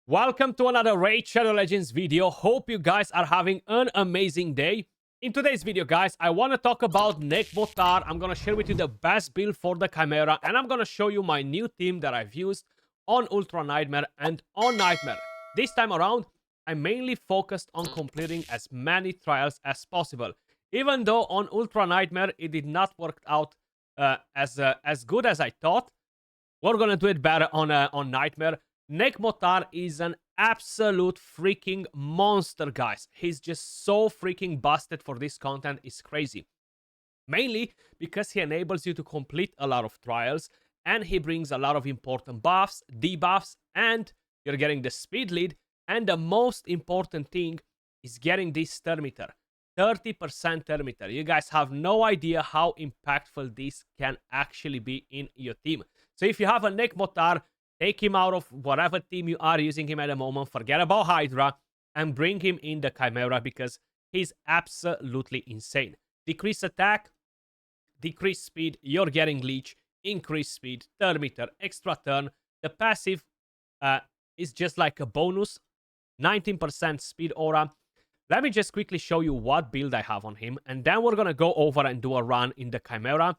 Welcome to another Raid Shadow Legends video. Hope you guys are having an amazing day. In today's video, guys, I want to talk about Nekmo Thaar. I'm going to share with you the best build for the Chimera, and I'm going to show you my new team that I've used on Ultra Nightmare and on Nightmare. This time around, I mainly focused on completing as many trials as possible. Even though on Ultra Nightmare, it did not work out as good as I thought, we're going to do it better on Nightmare. Nekmo Thaar is an absolute freaking monster, guys. He's just so freaking busted for this content. It's crazy. Mainly because he enables you to complete a lot of trials, and he brings a lot of important buffs, debuffs, and you're getting the speed lead. And the most important thing is getting this stir meter. 30% stir meter. You guys have no idea how impactful this can actually be in your team. So if you have a Nekmo Thaar, take him out of whatever team you are using him at the moment. Forget about Hydra and bring him in the Chimera because he's absolutely insane. Decrease attack, decrease speed, you're getting leech, increase speed, turn meter, extra turn. The passive is just like a bonus. 19% speed aura. Let me just quickly show you what build I have on him, and then we're going to go over and do a run in the Chimera.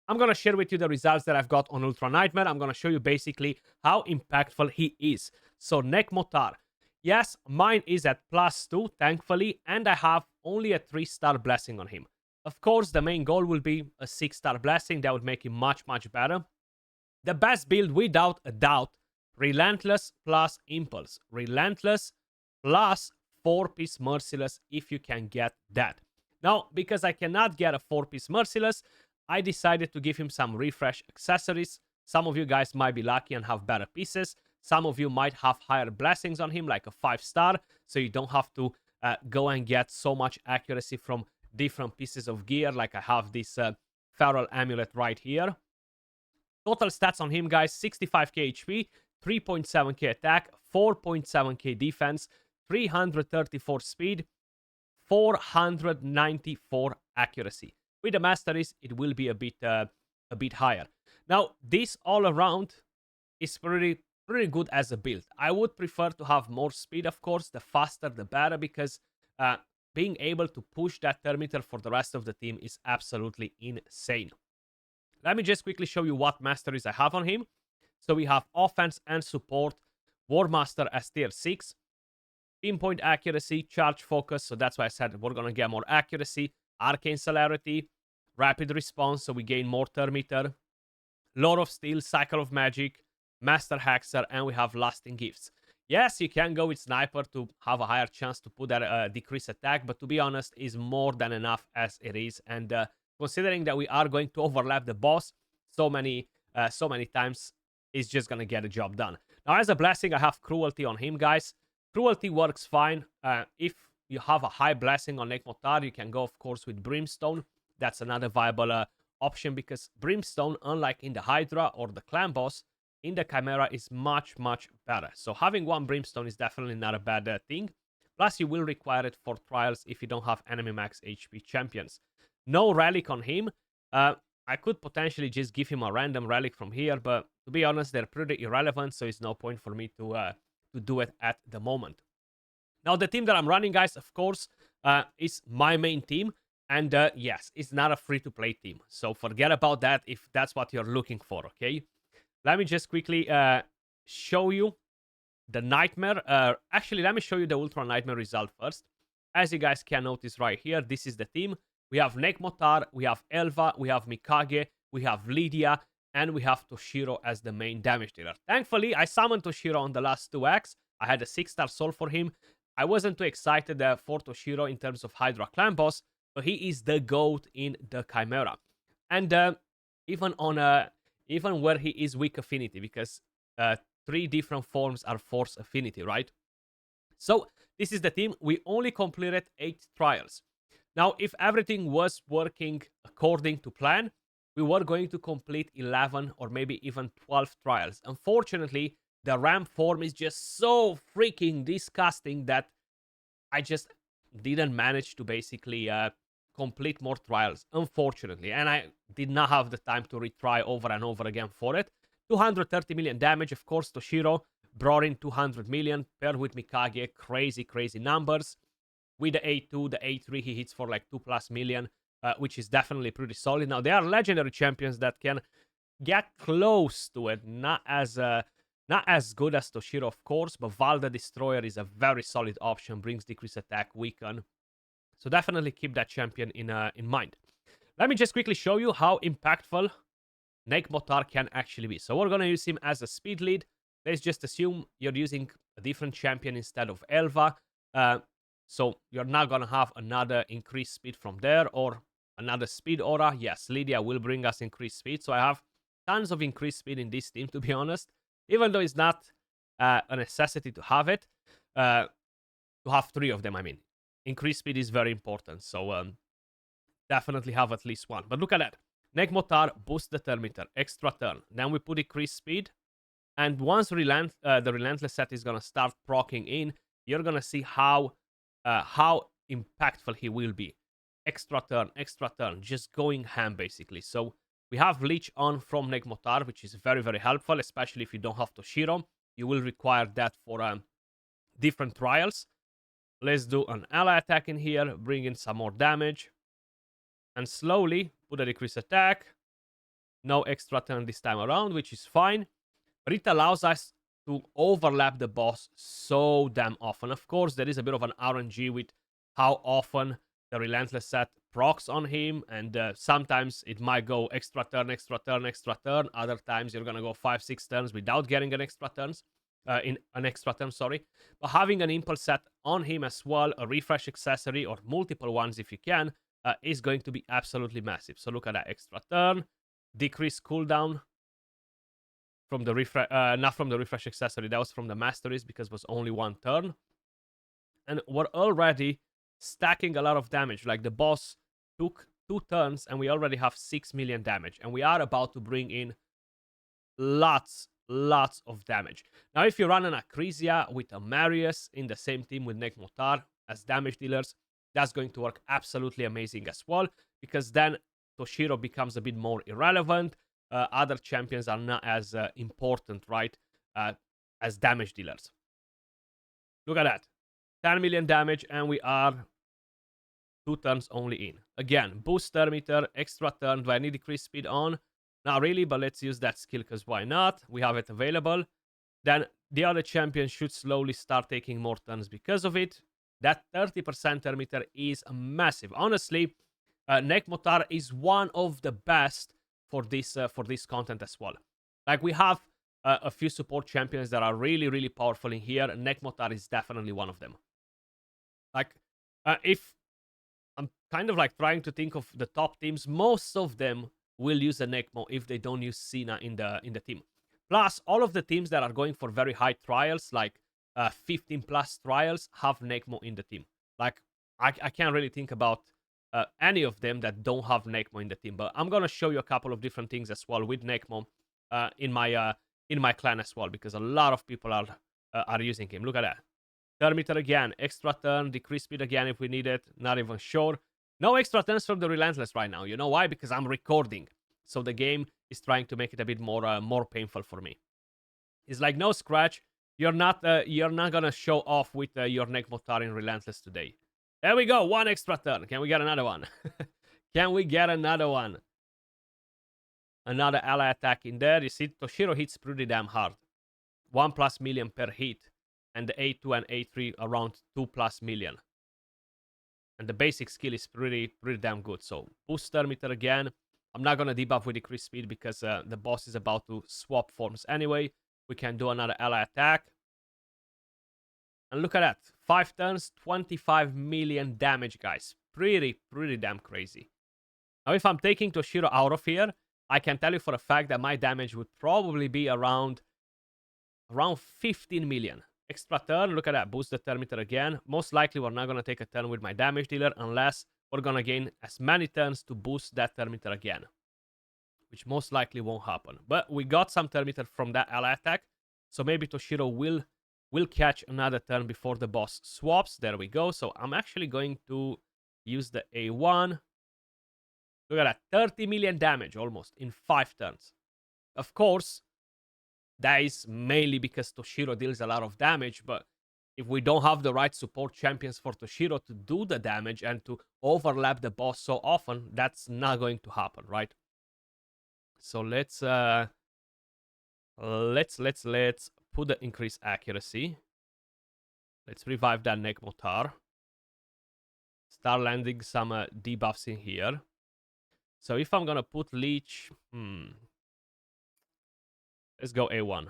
I'm going to share with you the results that I've got on Ultra Nightmare. I'm going to show you basically how impactful he is. So, Nekmo Thaar. Yes, mine is at +2, thankfully, and I have only a 3-star blessing on him. Of course, the main goal will be a 6-star blessing. That would make him much, much better. The best build, without a doubt, Relentless plus Impulse. Relentless plus 4-piece Merciless, if you can get that. Now, because I cannot get a 4-piece Merciless, I decided to give him some refresh accessories. Some of you guys might be lucky and have better pieces. Some of you might have higher blessings on him, like a 5-star, so you don't have to go and get so much accuracy from different pieces of gear, like I have this Feral Amulet right here. Total stats on him, guys: 65k HP, 3.7k attack, 4.7k defense, 334 speed, 494 accuracy. With the masteries, it will be a bit higher. Now, this all around is pretty good as a build. I would prefer to have more speed, of course. The faster, the better, because being able to push that thermometer for the rest of the team is absolutely insane. Let me just quickly show you what masteries I have on him. So we have offense and support, War Master as tier 6, pinpoint accuracy, charge focus, so that's why I said we're gonna get more accuracy, arcane celerity, rapid response, so we gain more thermometer, Lord of Steel, cycle of magic, master hexer, and we have lasting gifts. Yes, you can go with sniper to have a higher chance to put that decrease attack, but to be honest, is more than enough as it is. And considering that we are going to overlap the boss so many times, is just gonna get the job done. Now, as a blessing, I have cruelty on him, guys. Cruelty works fine. If you have a high blessing on Nekmo Thaar, you can go, of course, with Brimstone. That's another viable option, because Brimstone, unlike in the Hydra or the Clan Boss, in the Chimera is much, much better. So having one Brimstone is definitely not a bad thing. Plus, you will require it for trials if you don't have enemy max HP champions. No relic on him. I could potentially just give him a random relic from here, but to be honest, they're pretty irrelevant, so it's no point for me to do it at the moment. Now, the team that I'm running, guys, of course, is my main team. And yes, it's not a free-to-play team. So forget about that if that's what you're looking for, okay? Let me just quickly show you the Nightmare. Actually, let me show you the Ultra Nightmare result first. As you guys can notice right here, this is the team. We have Nekmo Thaar, we have Elva, we have Mikage, we have Lydia, and we have Toshiro as the main damage dealer. Thankfully, I summoned Toshiro on the last 2x. I had a 6-star soul for him. I wasn't too excited for Toshiro in terms of Hydra Clan Boss, but he is the GOAT in the Chimera. And even where he is weak affinity, because 3 different forms are force affinity, right? So this is the team. We only completed 8 trials. Now, if everything was working according to plan, we were going to complete 11 or maybe even 12 trials. Unfortunately, the RAM form is just so freaking disgusting that I just didn't manage to basically complete more trials, unfortunately. And I did not have the time to retry over and over again for it. 230 million damage, of course, Toshiro brought in 200 million, paired with Mikage, crazy numbers. With the A2, the A3, he hits for like 2+ million, which is definitely pretty solid. Now, there are legendary champions that can get close to it, not as good as Toshiro, of course, but Val the Destroyer is a very solid option, brings decreased attack, weaken. So definitely keep that champion in mind. Let me just quickly show you how impactful Nekmo Thaar can actually be. So we're going to use him as a speed lead. Let's just assume you're using a different champion instead of Elva. So you're not going to have another increased speed from there or another speed aura. Yes, Lydia will bring us increased speed. So I have tons of increased speed in this team, to be honest. Even though it's not a necessity to have it. To have 3 of them, I mean. Increased speed is very important. So definitely have at least one. But look at that. Nekmo Thaar boosts the turn meter, extra turn. Then we put increased speed. And once the Relentless set is going to start proccing in, you're going to see how impactful he will be. Extra turn, just going ham basically. So we have Leech on from Nekmo Thaar, which is very, very helpful, especially if you don't have Toshiro. You will require that for different trials. Let's do an ally attack in here, bring in some more damage. And slowly put a decrease attack. No extra turn this time around, which is fine. But it allows us to overlap the boss so damn often. Of course, there is a bit of an RNG with how often the Relentless set procs on him. And sometimes it might go extra turn. Other times you're going to go 5-6 turns without getting an extra turn. But having an impulse set on him as well, a refresh accessory or multiple ones if you can, is going to be absolutely massive. So look at that extra turn, decrease cooldown from the refresh, not from the refresh accessory, that was from the masteries because it was only 1 turn. And we're already stacking a lot of damage. Like the boss took 2 turns and we already have 6 million damage. And we are about to bring in lots of damage. Now, if you run an Acrisia with a Marius in the same team with Nekmo Thaar as damage dealers, that's going to work absolutely amazing as well, because then Toshiro becomes a bit more irrelevant. Other champions are not as important, right, as damage dealers. Look at that. 10 million damage, and we are 2 turns only in. Again, boost turn meter, extra turn. Do I need decreased speed on? Not really, but let's use that skill because why not? We have it available. Then the other champion should slowly start taking more turns because of it. That 30% turn meter is massive. Honestly, Nekmo Thaar is one of the best for this content as well. Like we have a few support champions that are really powerful in here. Nekmo Thaar is definitely one of them. Like if I'm kind of like trying to think of the top teams, most of them will use a Nekmo if they don't use Cena in the team. Plus, all of the teams that are going for very high trials, like 15+ trials, have Nekmo in the team. Like, I can't really think about any of them that don't have Nekmo in the team. But I'm gonna show you a couple of different things as well with Nekmo in my clan as well, because a lot of people are using him. Look at that. Turn meter again, extra turn, decrease speed again if we need it. Not even sure. No extra turns from the Relentless right now. You know why? Because I'm recording. So the game is trying to make it a bit more painful for me. It's like, no, Skratch, you're not gonna show off with your Nekmo Thaar in Relentless today. There we go, 1 extra turn. Can we get another one? Can we get another one? Another ally attack in there. You see, Toshiro hits pretty damn hard. 1+ million per hit. And the A2 and A3 around 2+ million. And the basic skill is pretty damn good. So, boost turn meter again. I'm not going to debuff with decreased speed because the boss is about to swap forms anyway. We can do another ally attack. And look at that. 5 turns, 25 million damage, guys. Pretty damn crazy. Now, if I'm taking Toshiro out of here, I can tell you for a fact that my damage would probably be around 15 million. Extra turn, look at that, boost the turn meter again. Most likely we're not going to take a turn with my damage dealer unless we're going to gain as many turns to boost that turn meter again. Which most likely won't happen. But we got some turn meter from that ally attack. So maybe Toshiro will catch another turn before the boss swaps. There we go. So I'm actually going to use the A1. Look at that, 30 million damage almost in 5 turns. Of course, That is mainly because Toshiro deals a lot of damage, but if we don't have the right support champions for Toshiro to do the damage and to overlap the boss so often, that's not going to happen, right? So let's put the increased accuracy. Let's revive that Nekmo Thaar. Start landing some debuffs in here. So if I'm gonna put Leech, let's go A1.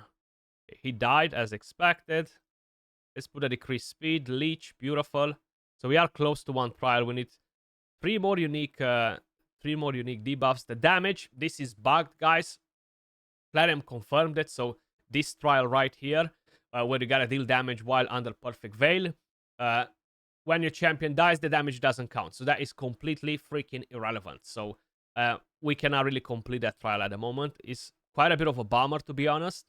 He died as expected. Let's put a decreased speed. Leech, beautiful. So we are close to one trial. We need three more unique debuffs. The damage, this is bugged, guys. Clarion confirmed it. So this trial right here, where you gotta deal damage while under Perfect Veil, when your champion dies, the damage doesn't count. So that is completely freaking irrelevant. So we cannot really complete that trial at the moment. It's quite a bit of a bummer, to be honest,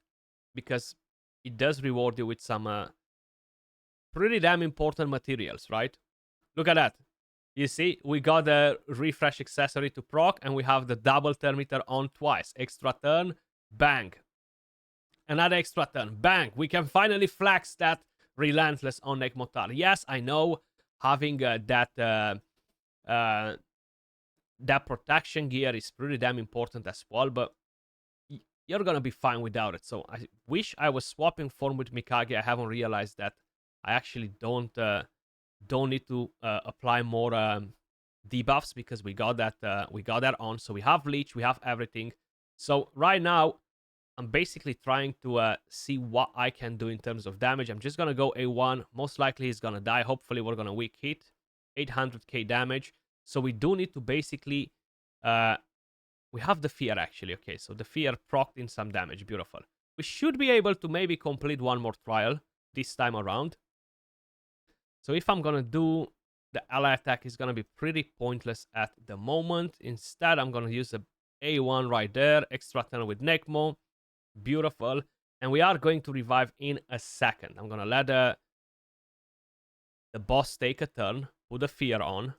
because it does reward you with some pretty damn important materials, right? Look at that. You see, we got the refresh accessory to proc, and we have the double turn meter on twice. Extra turn, bang. Another extra turn, bang. We can finally flex that relentless on Nekmo Thaar. Yes, I know having that protection gear is pretty damn important as well, but you're gonna be fine without it. So I wish I was swapping form with Mikage. I haven't realized that I actually don't need to apply more debuffs because we got that on. So we have Leech, we have everything. So right now I'm basically trying to see what I can do in terms of damage. I'm just gonna go A1. Most likely he's gonna die. Hopefully we're gonna weak hit. 800k damage. So we do need to basically we have the fear actually. Okay, so the fear procced in some damage. Beautiful. We should be able to maybe complete one more trial this time around. So if I'm gonna do the ally attack, is gonna be pretty pointless at the moment. Instead, I'm gonna use a A1 right there. Extra turn with Nekmo. Beautiful. And we are going to revive in a second. I'm gonna let the boss take a turn. Put the fear on.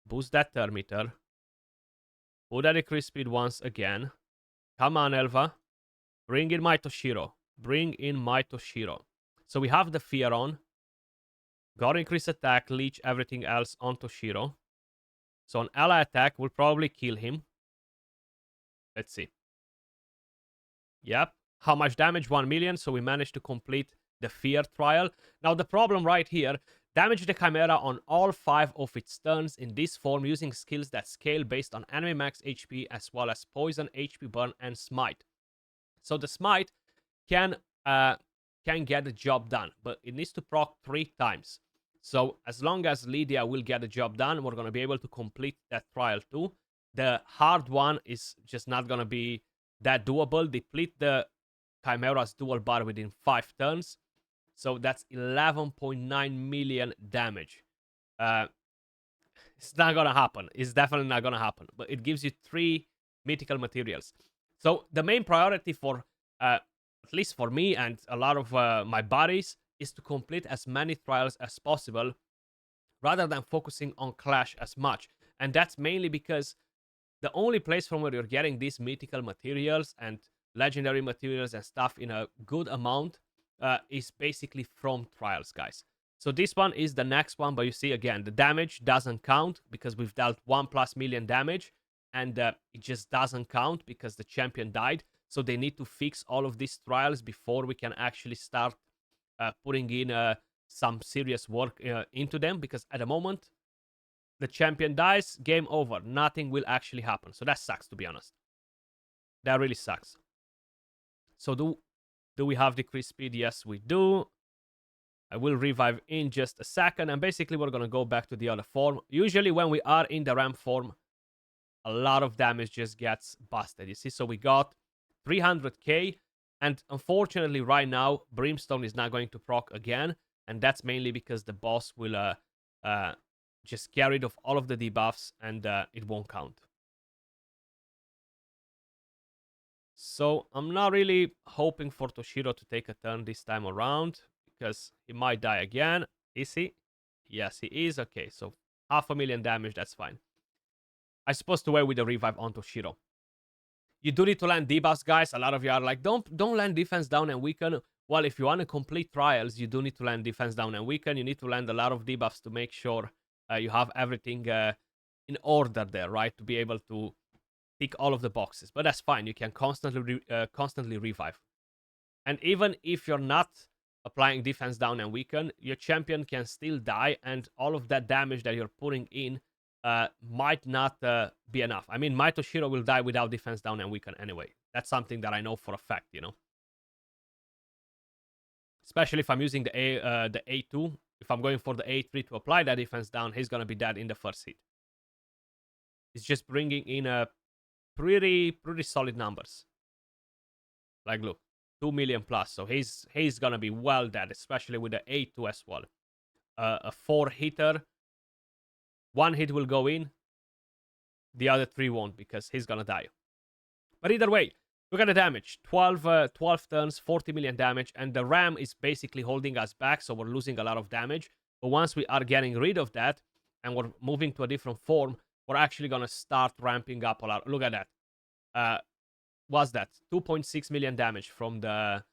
Boost that turn meter. Put that decrease speed once again. Come on, Elva. Bring in my Toshiro. Bring in my Toshiro. So we have the fear on. Got increase attack, leech everything else on Toshiro. So an ally attack will probably kill him. Let's see. Yep. How much damage? 1 million. So we managed to complete the fear trial. Now the problem right here, damage the Chimera on all 5 of its turns in this form using skills that scale based on enemy max HP as well as poison, HP burn, and smite. So the smite can get the job done, but it needs to proc 3 times. So as long as Lydia will get the job done, we're going to be able to complete that trial too. The hard one is just not going to be that doable. Deplete the Chimera's dual bar within 5 turns. So that's 11.9 million damage. It's not going to happen. It's definitely not going to happen. But it gives you 3 mythical materials. So the main priority for, at least for me and a lot of my buddies, is to complete as many trials as possible rather than focusing on Clash as much. And that's mainly because the only place from where you're getting these mythical materials and legendary materials and stuff in a good amount is basically from trials, guys. So this one is the next one, but you see again, the damage doesn't count because we've dealt 1+ million damage, and it just doesn't count because the champion died. So they need to fix all of these trials before we can actually start putting in some serious work into them, because at the moment, the champion dies, game over. Nothing will actually happen. So that sucks, to be honest. That really sucks. So do we have decreased speed? Yes, we do. I will revive in just a second. And basically, we're going to go back to the other form. Usually, when we are in the ramp form, a lot of damage just gets busted. You see, so we got 300k. And unfortunately, right now, Brimstone is not going to proc again. And that's mainly because the boss will just get rid of all of the debuffs, and it won't count. So I'm not really hoping for Toshiro to take a turn this time around, because he might die again. Is he? Yes, he is. Okay, so 500,000 damage, that's fine. I'm supposed to wait with the revive on Toshiro. You do need to land debuffs, guys. A lot of you are like, don't land defense down and weaken. Well, if you want to complete trials, you do need to land defense down and weaken. You need to land a lot of debuffs to make sure you have everything in order there, right? To be able to tick all of the boxes. But that's fine. You can constantly revive. And even if you're not applying defense down and weaken, your champion can still die, and all of that damage that you're putting in might not be enough. I mean, my Toshiro will die without defense down and weaken anyway. That's something that I know for a fact, you know. Especially if I'm using the A2. If I'm going for the A3 to apply that defense down, he's gonna be dead in the first hit. It's just bringing in a pretty solid numbers. Like, look, 2 million plus. So he's gonna be well dead, especially with the A2 as well. A 4-hitter. 1 hit will go in. The other 3 won't, because he's gonna die. But either way, look at the damage. 12 turns, 40 million damage. And the RAM is basically holding us back, so we're losing a lot of damage. But once we are getting rid of that, and we're moving to a different form, we're actually gonna start ramping up a lot. Look at that. Was that 2.6 million damage from the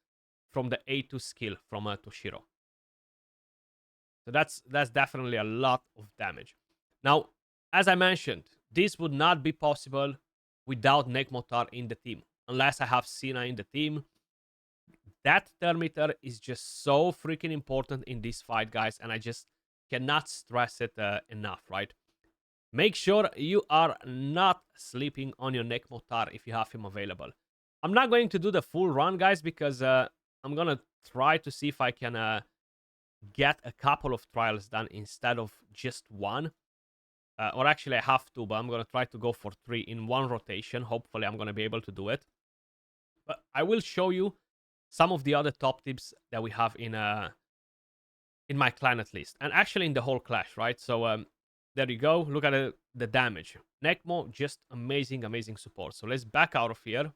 A2 skill from Toshiro. So that's definitely a lot of damage. Now, as I mentioned, this would not be possible without Nekmo Thaar in the team, unless I have Cena in the team. That turn meter is just so freaking important in this fight, guys, and I just cannot stress it enough, right? Make sure you are not sleeping on your Nekmo Thaar if you have him available. I'm not going to do the full run, guys, because I'm going to try to see if I can get a couple of trials done instead of just one. Or actually, I have to, but I'm going to try to go for 3 in one rotation. Hopefully, I'm going to be able to do it. But I will show you some of the other top tips that we have in my clan, at least. And actually in the whole clash, right? So, there you go. Look at the damage. Nekmo, just amazing support. So let's back out of here.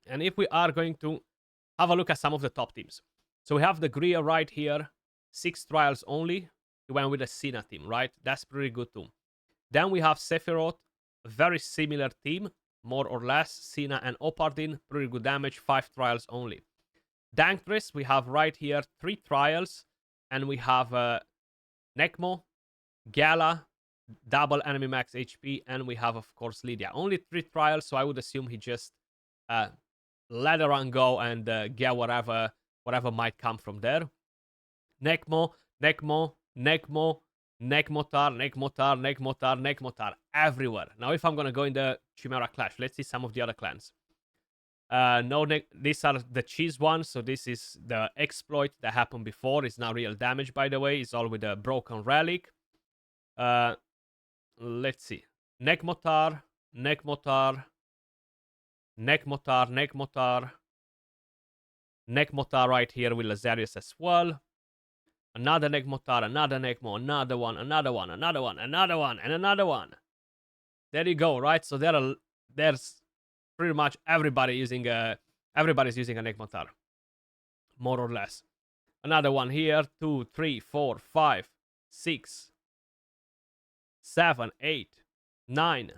And if we are going to have a look at some of the top teams. So we have the Greer right here. 6 trials only. He went with a Cena team, right? That's pretty good too. Then we have Sephiroth. A very similar team. More or less. Cena and Opardin. Pretty good damage. 5 trials only. Danktress, we have right here 3 trials. And we have Nekmo, Gala, double enemy max HP, and we have, of course, Lydia. Only 3 trials, so I would assume he just let her run go and get whatever might come from there. Nekmo, Nekmo, Nekmo, Nekmo Thaar, Nekmo Thaar, Nekmo Thaar, Nekmo Thaar, everywhere. Now, if I'm gonna go in the Chimera Clash, let's see some of the other clans. No, these are the cheese ones, so this is the exploit that happened before. It's not real damage, by the way. It's all with a broken relic. Let's see. Nekmo Thaar, Nekmo Thaar, Nekmo Thaar, Nekmo Thaar, Nekmo Thaar right here with Lazarus as well. Another Nekmo Thaar, another Nekmo, another one, another one, another one, another one, and another one. There you go, right? So there's pretty much everybody's using a Nekmo Thaar, more or less. Another one here, 2, 3, 4, 5, 6, 7, 8, 9.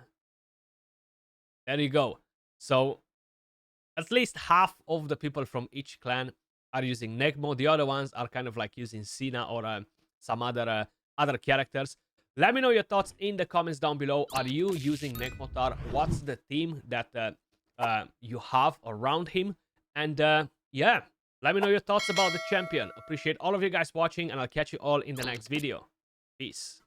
There you go. So at least half of the people from each clan are using Nekmo. The other ones are kind of like using Cena or some other characters. Let me know your thoughts in the comments down below. Are you using Nekmo Thaar? What's the team that you have around him? And yeah, let me know your thoughts about the champion. Appreciate all of you guys watching, and I'll catch you all in the next video. Peace.